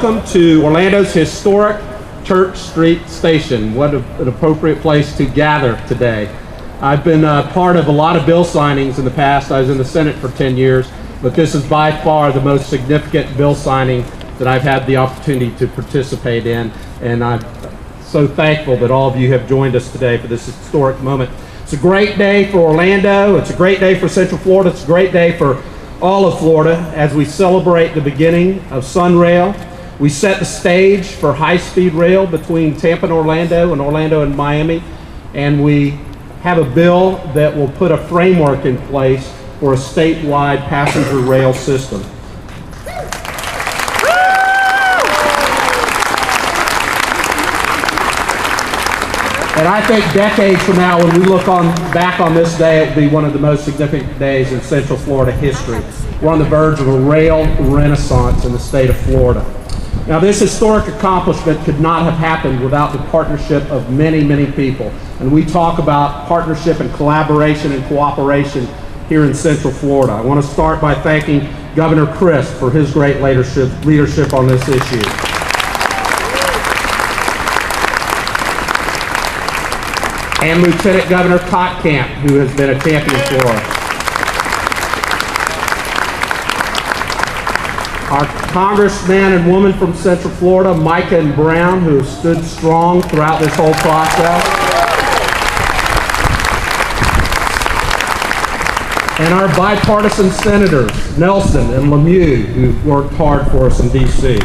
welcome to Orlando's historic Church Street Station. What an appropriate place to gather today. I've been part of a lot of bill signings in the past. I was in the Senate for 10 years, but this is by far the most significant bill signing that I've had the opportunity to participate in, and I'm so thankful that all of you have joined us today for this historic moment. It's a great day for Orlando. It's a great day for Central Florida. It's a great day for all of Florida as we celebrate the beginning of Sunrail. We set the stage for high-speed rail between Tampa and Orlando and Miami, and we have a bill that will put a framework in place for a statewide passenger rail system. And I think decades from now, when we look back on this day, it will be one of the most significant days in Central Florida history. We're on the verge of a rail renaissance in the state of Florida. Now, this historic accomplishment could not have happened without the partnership of many, many people. And we talk about partnership and collaboration and cooperation here in Central Florida. I want to start by thanking Governor Christ for his great leadership on this issue. And Lieutenant Governor Kottkamp, who has been a champion for us. Our congressman and woman from Central Florida, Micah and Brown, who have stood strong throughout this whole process. And our bipartisan senators, Nelson and Lemieux, who worked hard for us in D.C.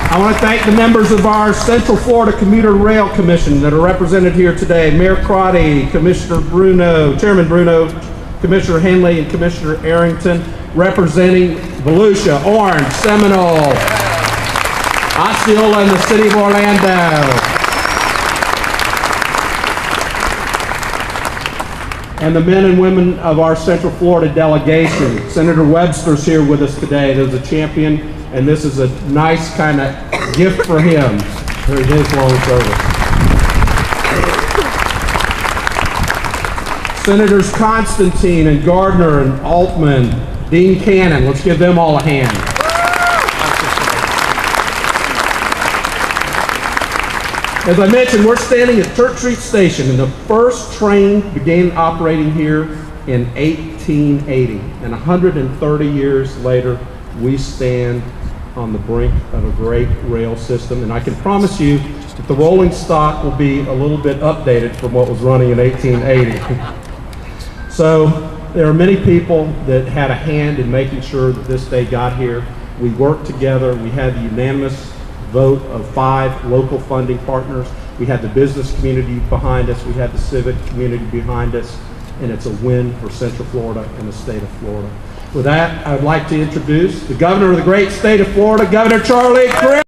I want to thank the members of our Central Florida Commuter Rail Commission that are represented here today. Mayor Crotty, Commissioner Bruno, Chairman Bruno, Commissioner Henley, and Commissioner Arrington, representing Volusia, Orange, Seminole, Osceola, and the City of Orlando. And the men and women of our Central Florida delegation. Senator Webster's here with us today. There's a champion, and this is a nice kind of gift for him for his long service. Senators Constantine and Gardner and Altman, Dean Cannon, let's give them all a hand. As I mentioned, we're standing at Church Street Station, and the first train began operating here in 1880. And 130 years later, we stand on the brink of a great rail system. And I can promise you that the rolling stock will be a little bit updated from what was running in 1880. So there are many people that had a hand in making sure that this day got here. We worked together. We had the unanimous vote of 5 local funding partners. We had the business community behind us. We had the civic community behind us. And it's a win for Central Florida and the state of Florida. With that, I would like to introduce the governor of the great state of Florida, Governor Charlie Crist.